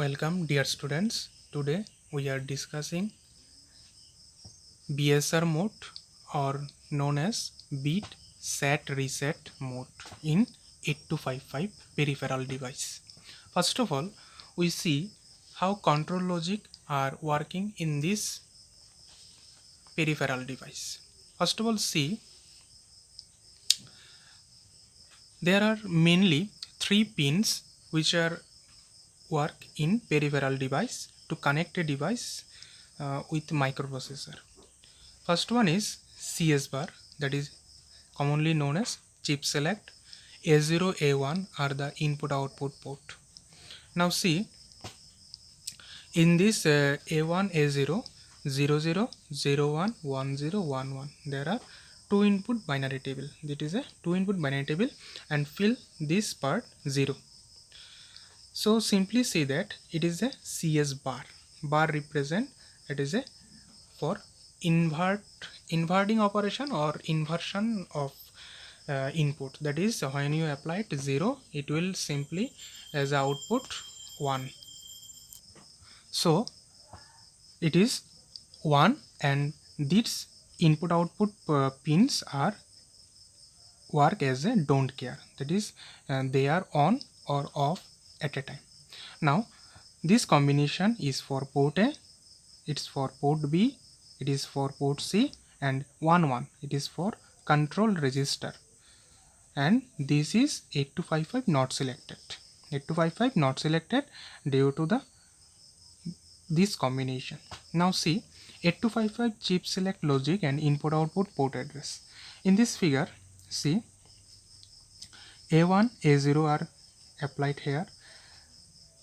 Welcome, dear students. Today we are discussing BSR mode, or known as Beat Set Reset mode in 8255 peripheral device. First of all, we see how control logic are working in this peripheral device. First of all, see there are mainly three pins which are work in peripheral device to connect a device with microprocessor. First one is CS bar, that is commonly known as chip select. A0, A1 are the input output port. Now see, in this A1, A0, 00, 01, 10, 11, there are two input binary table. That is a two input binary table, and fill this part 0. So simply say that it is a CS bar. Bar represent, it is a for inverting operation or inversion of input. That is, when you apply it 0, it will simply as output 1. So it is 1, and these input output pins are work as a don't care. That is, they are on or off at a time. Now this combination is for port A, it's for port B, it is for port C, and 1 it is for control register, and this is 8255 not selected. 8255 not selected due to the this combination. Now see, 8255 chip select logic and input output port address. In this figure, see, A1, A0 are applied here.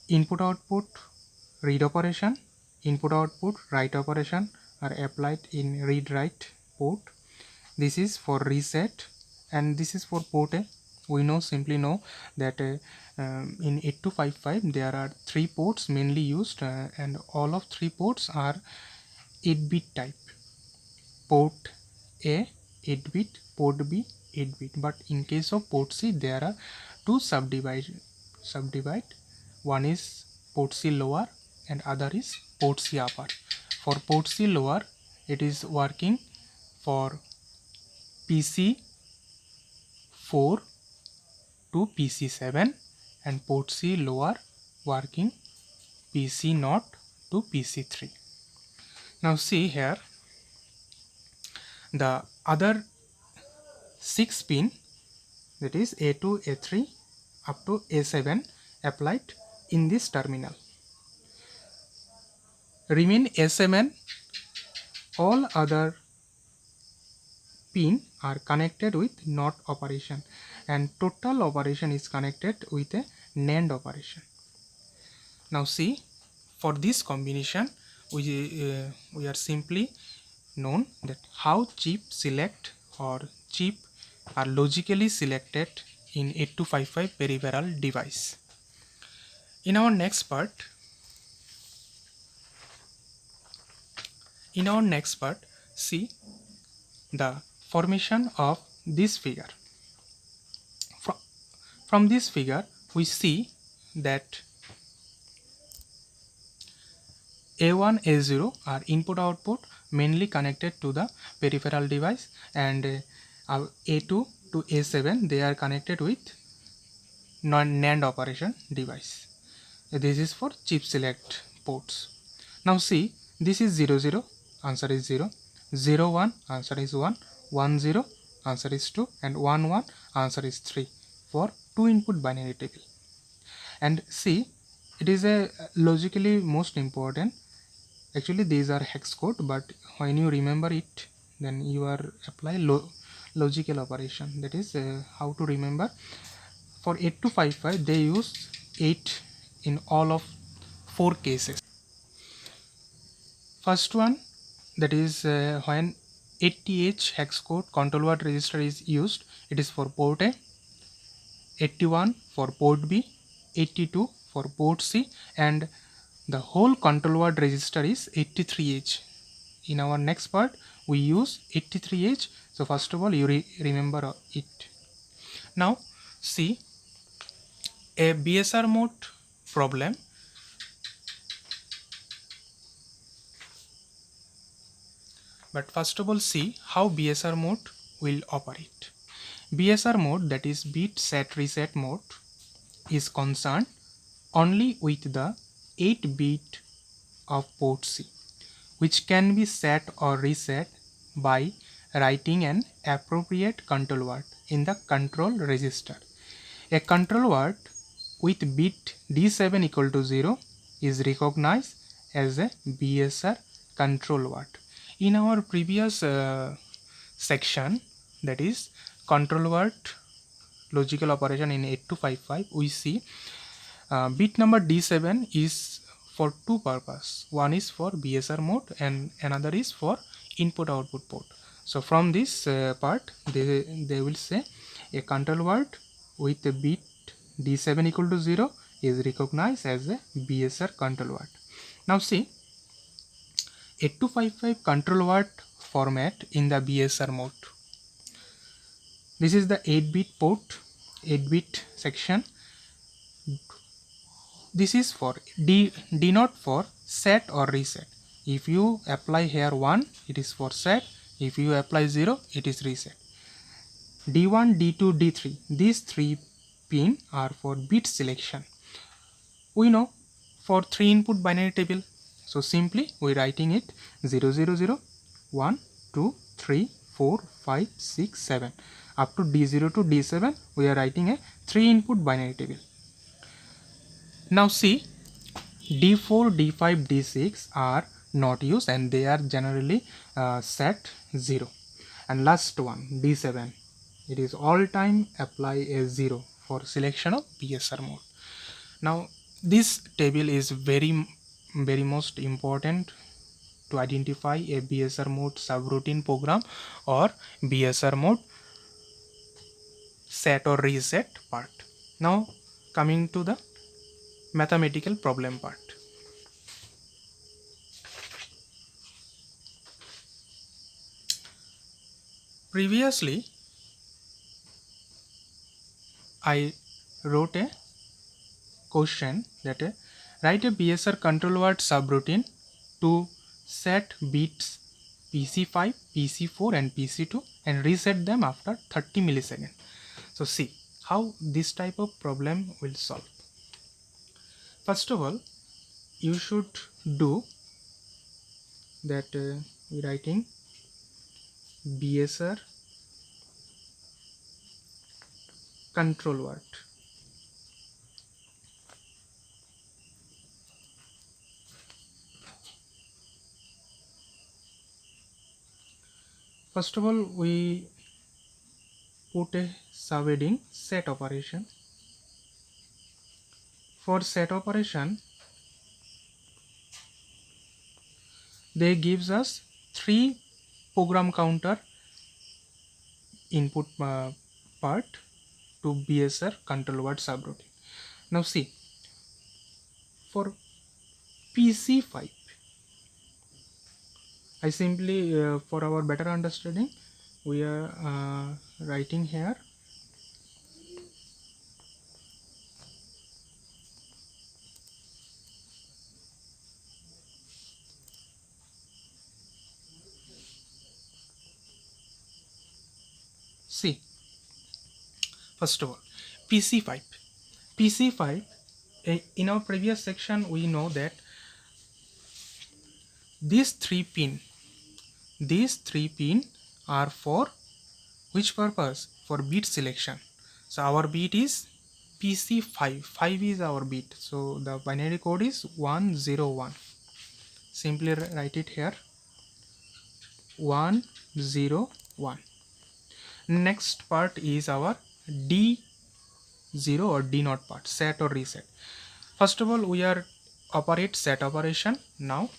Input output read operation, input output write operation are applied in read write port. This is for reset, and this is for port A. We simply know that in 8255 there are three ports mainly used, and all of three ports are 8-bit type. Port A 8-bit, port B 8-bit, but in case of port C there are two subdivide. One is port C lower and other is port C upper. For port C lower, it is working for PC 4 to PC 7, and port C lower working PC 0 to PC 3. Now see here, the other 6 pin, that is A2, A3 up to A7 applied in this terminal. Remain A7, all other pin are connected with NOT operation, and total operation is connected with a NAND operation. Now see, for this combination we are simply known that how chip select or chip are logically selected in 8255 peripheral device. In our next part, see the formation of this figure. From this figure we see that A1, A0 are input output mainly connected to the peripheral device, and A2 to A7 they are connected with NAND operation device. This is for chip select ports. Now see, this is 00, answer is 0, 01, answer is 1, 10, answer is 2, and 11, answer is 3 for two input binary table. And see, it is a logically most important. Actually these are hex code, but when you remember it, then you are apply logical operation. That is how to remember. For 8255 they use 8 in all of 4 cases. First one, that is when 80H hex code control word register is used, it is for port A, 81 for port B, 82 for port C, and the whole control word register is 83H. In our next part we use 83H, so first of all you remember it. Now see, a BSR mode problem, But first of all, see how BSR mode will operate. BSR mode, that is bit set reset mode, is concerned only with the 8-bit of port C, which can be set or reset by writing an appropriate control word in the control register. A control word with bit D7 equal to 0 is recognized as a BSR control word. In our previous section, that is control word logical operation in 8255, we see bit number D7 is for two purposes. One is for BSR mode and another is for input output port. So from this part, they will say a control word with a bit D7 equal to 0 is recognized as a BSR control word. Now see, 8255 control word format in the BSR mode. This is the 8-bit port, 8-bit section. This is for denote for set or reset. If you apply here 1, it is for set. If you apply 0, it is reset. D1, D2, D3, these 3 pin are for bit selection. We know for 3 input binary table, so simply we writing it 0 0 0 1 2 3 4 5 6 7 up to D0 to D7 we are writing a 3 input binary table. Now see, D4, D5, D6 are not used and they are generally set 0. And last one, D7, it is all time apply a 0 for selection of BSR mode. Now this table is very most important to identify a BSR mode subroutine program or BSR mode set or reset part. Now coming to the mathematical problem part. Previously, I wrote a question that write a BSR control word subroutine to set bits PC5, PC4 and PC2 and reset them after 30 milliseconds. So see how this type of problem will solve. First of all, you should do that writing BSR control word. First of all, we put a subheading set operation. For set operation, they gives us 3 program counter input part to BSR control word subroutine. Now see, for PC5, I simply for our better understanding, we are writing here see. First of all, PC5. PC5, in our previous section, we know that these 3 pin are for which purpose? For bit selection. So our bit is PC5. 5 is our bit. So the binary code is 101. Simply write it here 101. Next part is our D0 or D0 part, set or reset. First of all, we are operate set operation. Now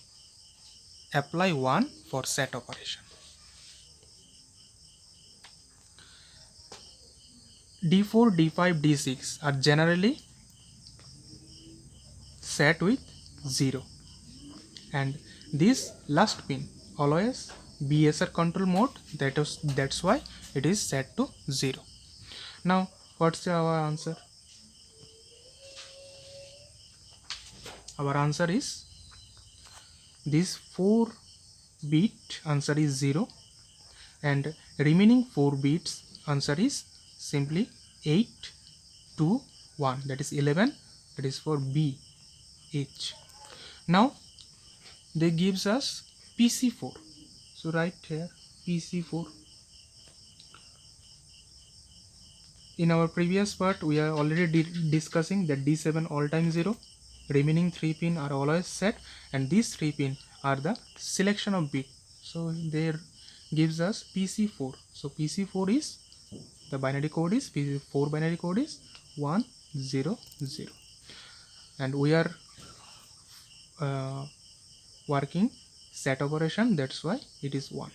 apply 1 for set operation. D4, D5, D6 are generally set with 0 and this last pin always BSR control mode, that's why it is set to 0. Now what's our answer? Our answer is these 4 bit answer is 0, and remaining 4 bits answer is simply 8 2 1, that is 11, that is for B H. Now they gives us PC4, so write here PC4. In our previous part we are already discussing that D7 all time 0, remaining 3 pin are always set, and these 3 pin are the selection of bit, so there gives us PC4. So PC4 is the binary code is PC4 binary code is 100, and we are working set operation, that's why it is 1.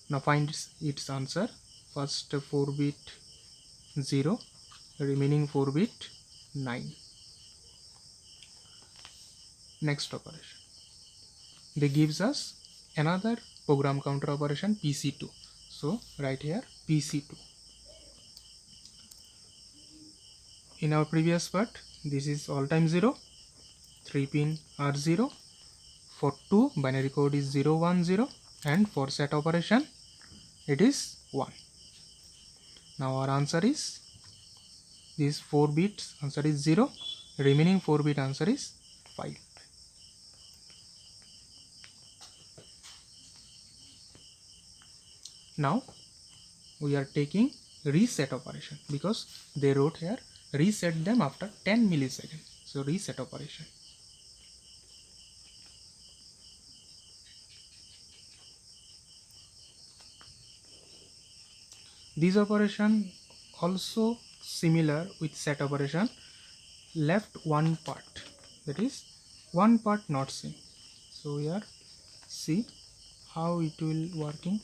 Now find its answer. First 4 bit 0, remaining 4 bit 9. Next operation, they gives us another program counter operation PC2, so right here PC2. In our previous part this is all time 0, 3 pin are 0, for 2 binary code is 0 1 0, and for set operation it is 1. Now our answer is, these 4 bits answer is 0, remaining 4 bit answer is 5. Now we are taking reset operation because they wrote here reset them after 10 milliseconds, so reset operation. This operation also similar with set operation, left one part, that is one part not seen. So here see how it will working.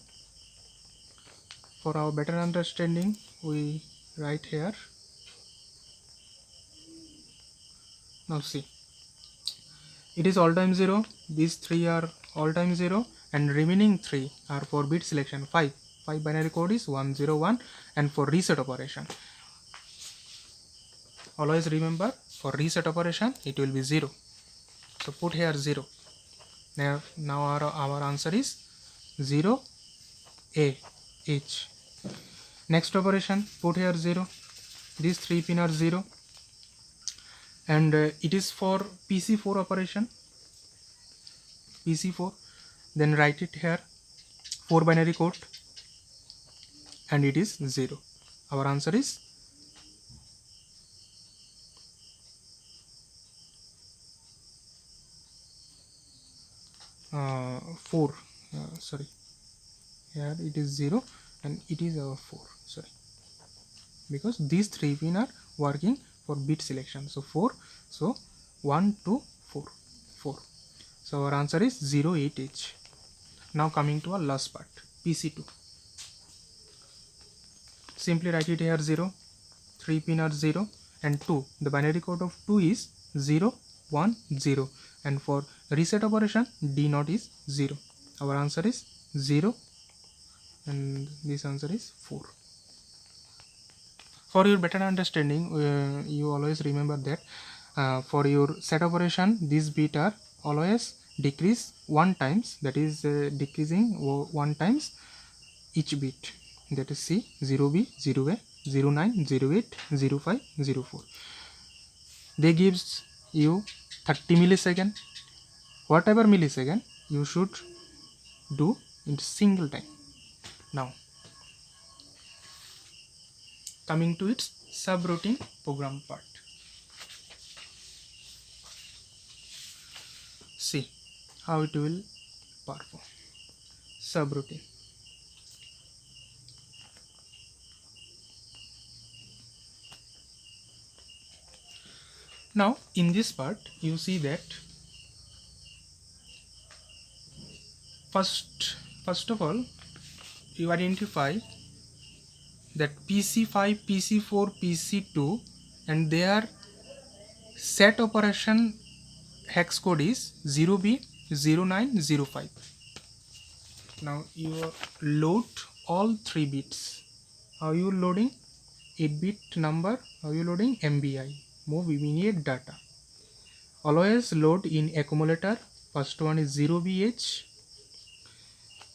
For our better understanding we write here. Now see, it is all time 0, these 3 are all time 0, and remaining 3 are for bit selection 5 binary code is 101, and for reset operation always remember for reset operation it will be 0, so put here 0. Now our answer is 0 A H. Next operation, put here 0, these 3 pin are 0, and it is for PC4 operation, PC4, then write it here 4 binary code and it is 0. Our answer is 4, sorry, here it is 0 and it is our 4, sorry, because these 3 pin are working for bit selection, so 4, so 1 2 4 4, so our answer is 08H. Now coming to our last part, PC2, simply write it here 0, 3 pin are 0 and 2, the binary code of 2 is 0 1 0, and for reset operation D0 is 0. Our answer is 0 and this answer is 4. For your better understanding, you always remember that for your set operation these bit are always decrease 1 times, that is decreasing 1 times each bit, that is C 0B 0A 09 08 05 04. They gives you 30 millisecond, whatever millisecond you should do in single time. Now coming to its subroutine program part, see how it will perform. Subroutine, now in this part you see that first of all you identify that PC5 PC4 PC2 and their set operation hex code is 0B 0905. Now you load all 3 bits. How you loading? 8-bit number. How you loading? MBI, move immediate data. Always load in accumulator. First one is 0BH,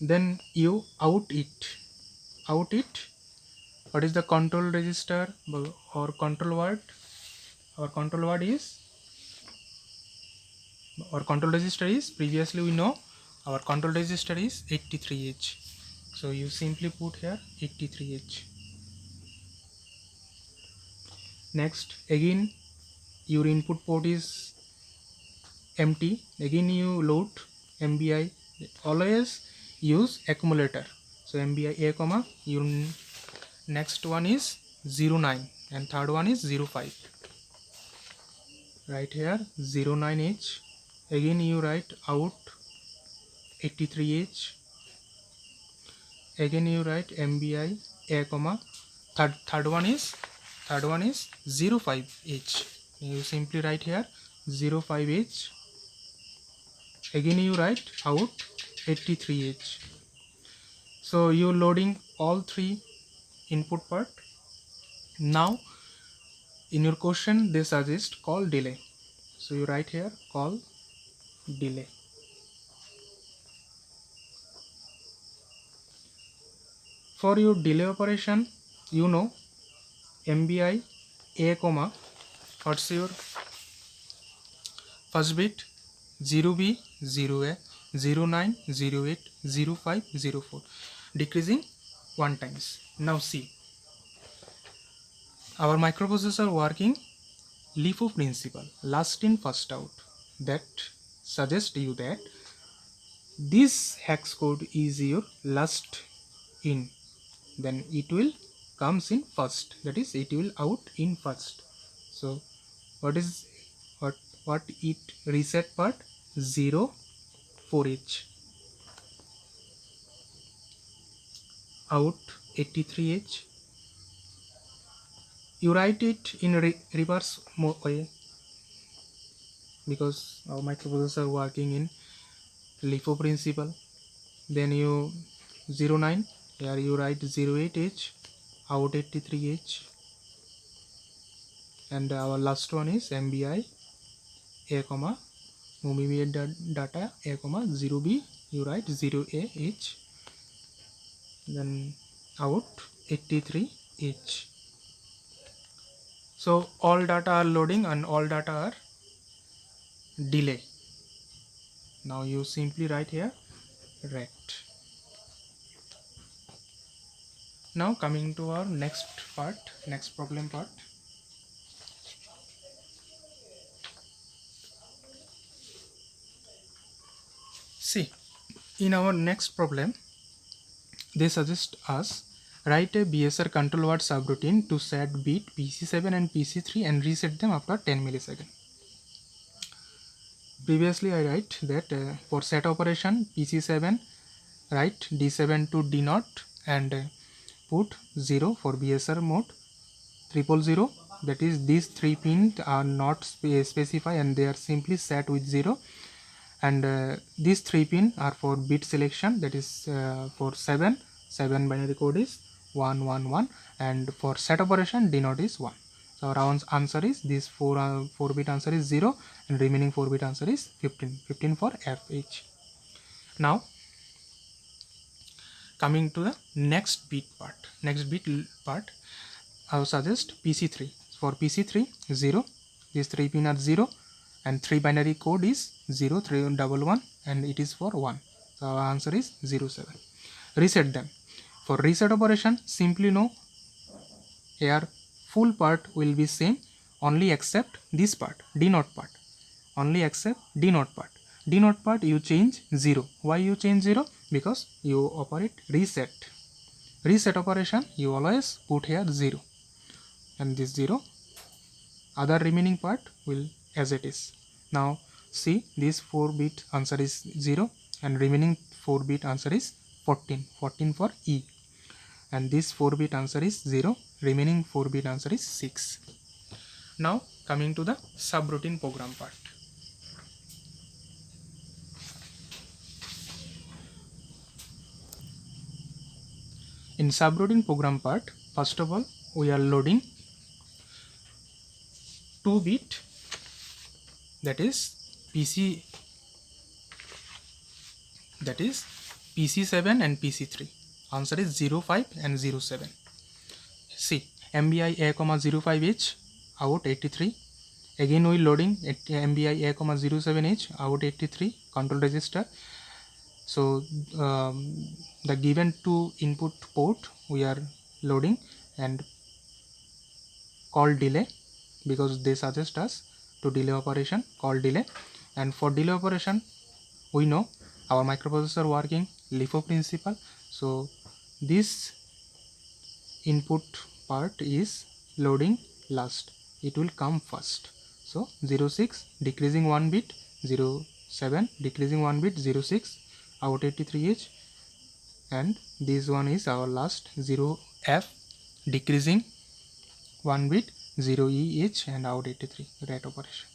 then you out it. What is the control register or control word? Our control word is, our control register is, previously we know our control register is 83H. So you simply put here 83H. Next, again your input port is empty. Again you load MBI. Always use accumulator. So MBI A comma, your next one is 09 and third one is 05. Right here 09H. Again you write out 83H. Again you write MBI A comma, third one is 05H. You simply write here 05H. Again you write out 83H. So you loading all three input part. Now in your question they suggest call delay. So you write here call delay. For your delay operation, you know MBI A comma, what's your first bit? 0B 0A 09 08 05 04, decreasing 1 times. Now see, our microprocessor working LIFO principle, last in first out. That suggests you that this hex code is your last in, then it will comes in first, that is it will out in first. So what is what it reset part? 04H out 83H. You write it in reverse way because our microprocessor working in LIFO principle. Then you 09, here you write 08H out 83H, and our last one is MBI A comma movie data A comma 0B, you write 0AH, then out 83H. So all data are loading and all data are delay. Now you simply write here rect. Now coming to our next problem part. See, in our next problem they suggest us write a BSR control word subroutine to set bit PC7 and PC3 and reset them after 10 milliseconds. Previously I write that for set operation PC7 write D7 to D0 and put 0 for BSR mode, 000, that is these three pins are not specified and they are simply set with 0, and these three pins are for bit selection, that is for 7 binary code is 111, and for set operation D0 is 1. So our answer is this 4 bit answer is 0 and remaining 4 bit answer is 15 for FH. Now coming to the next bit part, I will suggest PC3. For PC3 0, these three pin are 0 and 3 binary code is 0 311 and it is for 1. So our answer is 07. Reset them. For reset operation, simply know here full part will be same, only except this part, D0 part. Only except D0 part. D0 part you change 0. Why you change 0? Because you operate reset. Reset operation you always put here 0. And this 0, other remaining part will as it is. Now see, this 4 bit answer is 0 and remaining 4 bit answer is 14 for E, and this 4 bit answer is 0, remaining 4 bit answer is 6. Now coming to the subroutine program part. In subroutine program part, first of all we are loading 2 bit, that is PC, that is PC7 and PC3. Answer is 05 and 07. C. MBI A, 05H, out 83. Again we loading at MBI A, 07H, out 83, control register. So the given two input port we are loading and call delay, because they suggest us to delay operation, call delay. And for delay operation we know our microprocessor working LIFO principle, so this input part is loading last, it will come first. So 06 decreasing 1 bit, 07 decreasing 1 bit, 06 out 83H, and this one is our last 0F decreasing 1 bit, 0EH and out 83, rate operation.